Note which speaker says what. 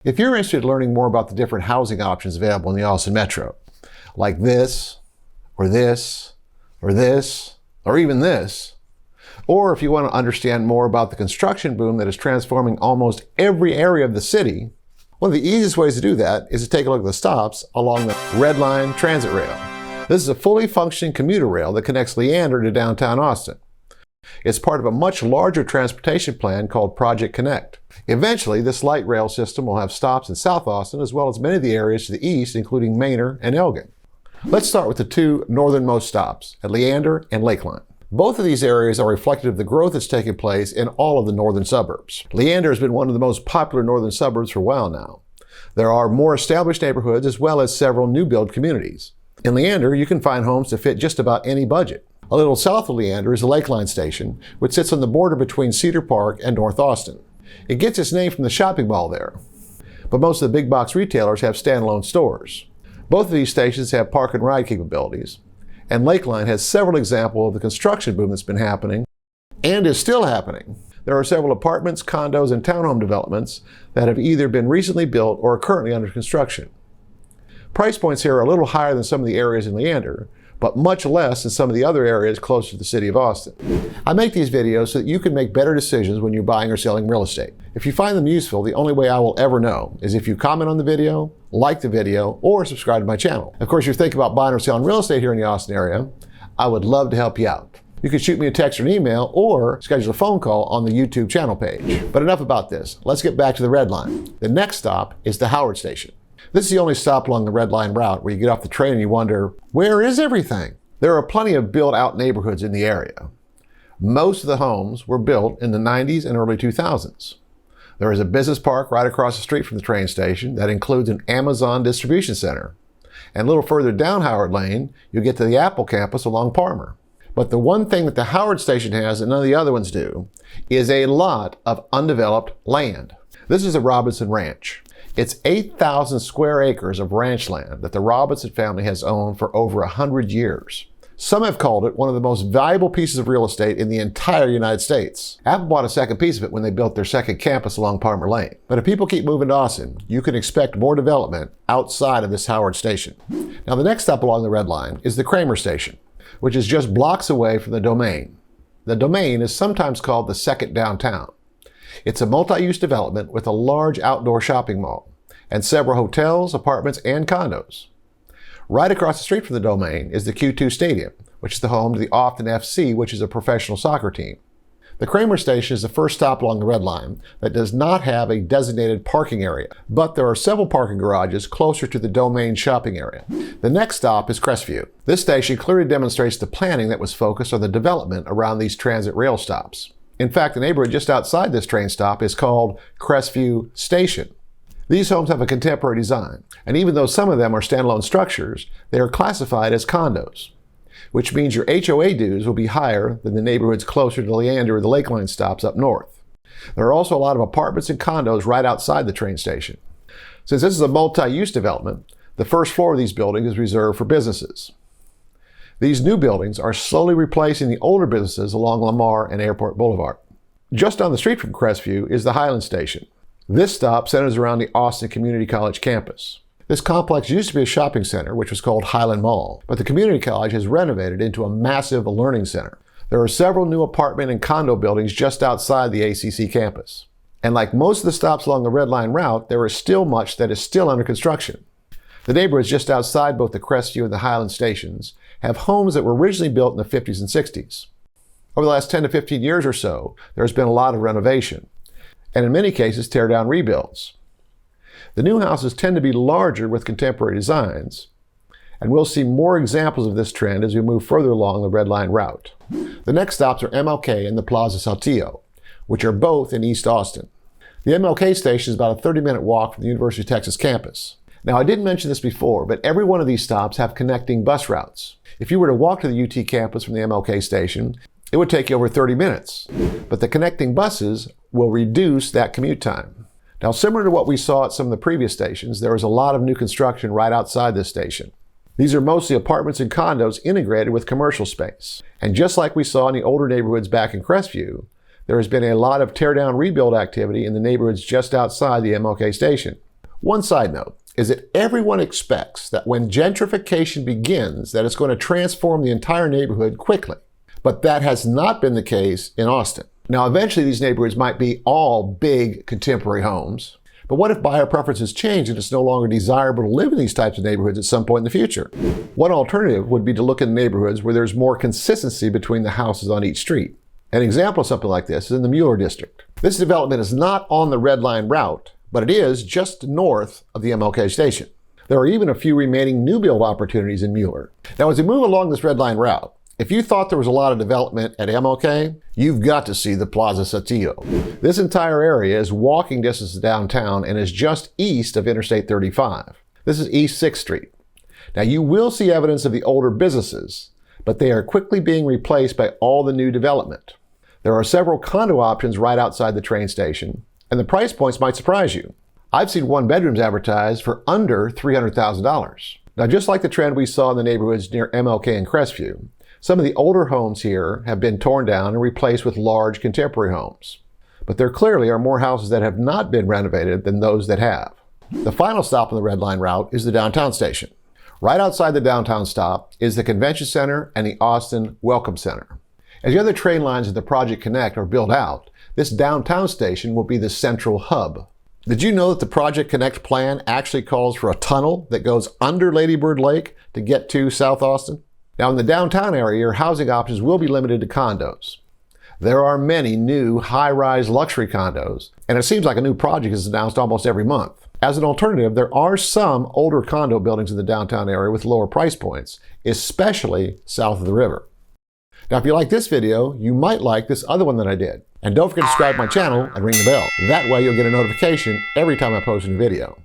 Speaker 1: If you're interested in learning more about the different housing options available in the Austin Metro, like this, or this, or this, or even this, or if you want to understand more about the construction boom that is transforming almost every area of the city, one of the easiest ways to do that is to take a look at the stops along the Red Line transit rail. This is a fully functioning commuter rail that connects Leander to downtown Austin. It's part of a much larger transportation plan called Project Connect. Eventually, this light rail system will have stops in South Austin as well as many of the areas to the east, including Manor and Elgin. Let's start with the two northernmost stops at Leander and Lakeline. Both of these areas are reflective of the growth that's taking place in all of the northern suburbs. Leander has been one of the most popular northern suburbs for a while now. There are more established neighborhoods as well as several new build communities. In Leander, you can find homes to fit just about any budget. A little south of Leander is the Lakeline Station, which sits on the border between Cedar Park and North Austin. It gets its name from the shopping mall there, but most of the big box retailers have standalone stores. Both of these stations have park and ride capabilities, and Lakeline has several examples of the construction boom that's been happening and is still happening. There are several apartments, condos, and townhome developments that have either been recently built or are currently under construction. Price points here are a little higher than some of the areas in Leander, but much less than some of the other areas closer to the city of Austin. I make these videos so that you can make better decisions when you're buying or selling real estate. If you find them useful, the only way I will ever know is if you comment on the video, like the video, or subscribe to my channel. Of course, if you're thinking about buying or selling real estate here in the Austin area, I would love to help you out. You can shoot me a text or an email or schedule a phone call on the YouTube channel page. But enough about this. Let's get back to the Red Line. The next stop is the Howard Station. This is the only stop along the Red Line route where you get off the train and you wonder, where is everything? There are plenty of built-out neighborhoods in the area. Most of the homes were built in the 90s and early 2000s. There is a business park right across the street from the train station that includes an Amazon distribution center. And a little further down Howard Lane, you get to the Apple campus along Palmer. But the one thing that the Howard Station has that none of the other ones do is a lot of undeveloped land. This is a Robinson Ranch. It's 8,000 square acres of ranch land that the Robinson family has owned for over 100 years. Some have called it one of the most valuable pieces of real estate in the entire United States. Apple bought a second piece of it when they built their second campus along Palmer Lane. But if people keep moving to Austin, you can expect more development outside of this Howard Station. Now, the next stop along the Red Line is the Kramer Station, which is just blocks away from the Domain. The Domain is sometimes called the second downtown. It's a multi-use development with a large outdoor shopping mall and several hotels, apartments, and condos. Right across the street from the Domain is the Q2 Stadium, which is the home to the Austin FC, which is a professional soccer team. The Kramer Station is the first stop along the Red Line that does not have a designated parking area, but there are several parking garages closer to the Domain shopping area. The next stop is Crestview. This station clearly demonstrates the planning that was focused on the development around these transit rail stops. In fact, the neighborhood just outside this train stop is called Crestview Station. These homes have a contemporary design, and even though some of them are standalone structures, they are classified as condos, which means your HOA dues will be higher than the neighborhoods closer to Leander or the Lakeline stops up north. There are also a lot of apartments and condos right outside the train station. Since this is a multi-use development, the first floor of these buildings is reserved for businesses. These new buildings are slowly replacing the older businesses along Lamar and Airport Boulevard. Just down the street from Crestview is the Highland Station. This stop centers around the Austin Community College campus. This complex used to be a shopping center, which was called Highland Mall, but the community college has renovated into a massive learning center. There are several new apartment and condo buildings just outside the ACC campus. And like most of the stops along the Red Line route, there is still much that is still under construction. The neighborhoods just outside both the Crestview and the Highland stations have homes that were originally built in the 50s and 60s. Over the last 10 to 15 years or so, there has been a lot of renovation, and in many cases tear down rebuilds. The new houses tend to be larger with contemporary designs, and we'll see more examples of this trend as we move further along the Red Line route. The next stops are MLK and the Plaza Saltillo, which are both in East Austin. The MLK Station is about a 30-minute walk from the University of Texas campus. Now, I didn't mention this before, but every one of these stops have connecting bus routes. If you were to walk to the UT campus from the MLK Station, it would take you over 30 minutes, but the connecting buses will reduce that commute time. Now, similar to what we saw at some of the previous stations, there is a lot of new construction right outside this station. These are mostly apartments and condos integrated with commercial space. And just like we saw in the older neighborhoods back in Crestview, there has been a lot of tear-down rebuild activity in the neighborhoods just outside the MLK Station. One side note is that everyone expects that when gentrification begins, that it's going to transform the entire neighborhood quickly. But that has not been the case in Austin. Now, eventually these neighborhoods might be all big contemporary homes, but what if buyer preferences change and it's no longer desirable to live in these types of neighborhoods at some point in the future? One alternative would be to look at neighborhoods where there's more consistency between the houses on each street. An example of something like this is in the Mueller district. This development is not on the Red Line route, but it is just north of the MLK Station. There are even a few remaining new build opportunities in Mueller. Now, as we move along this Red Line route, if you thought there was a lot of development at MLK, you've got to see the Plaza Saltillo. This entire area is walking distance to downtown and is just east of Interstate 35. This is East 6th Street. Now, you will see evidence of the older businesses, but they are quickly being replaced by all the new development. There are several condo options right outside the train station, and the price points might surprise you. I've seen one-bedrooms advertised for under $300,000. Now, just like the trend we saw in the neighborhoods near MLK and Crestview, some of the older homes here have been torn down and replaced with large contemporary homes. But there clearly are more houses that have not been renovated than those that have. The final stop on the Red Line route is the downtown station. Right outside the downtown stop is the Convention Center and the Austin Welcome Center. As the other train lines at the Project Connect are built out, this downtown station will be the central hub. Did you know that the Project Connect plan actually calls for a tunnel that goes under Lady Bird Lake to get to South Austin? Now, in the downtown area, your housing options will be limited to condos. There are many new high-rise luxury condos, and it seems like a new project is announced almost every month. As an alternative, there are some older condo buildings in the downtown area with lower price points, especially south of the river. Now, if you like this video, you might like this other one that I did. And don't forget to subscribe to my channel and ring the bell. That way you'll get a notification every time I post a new video.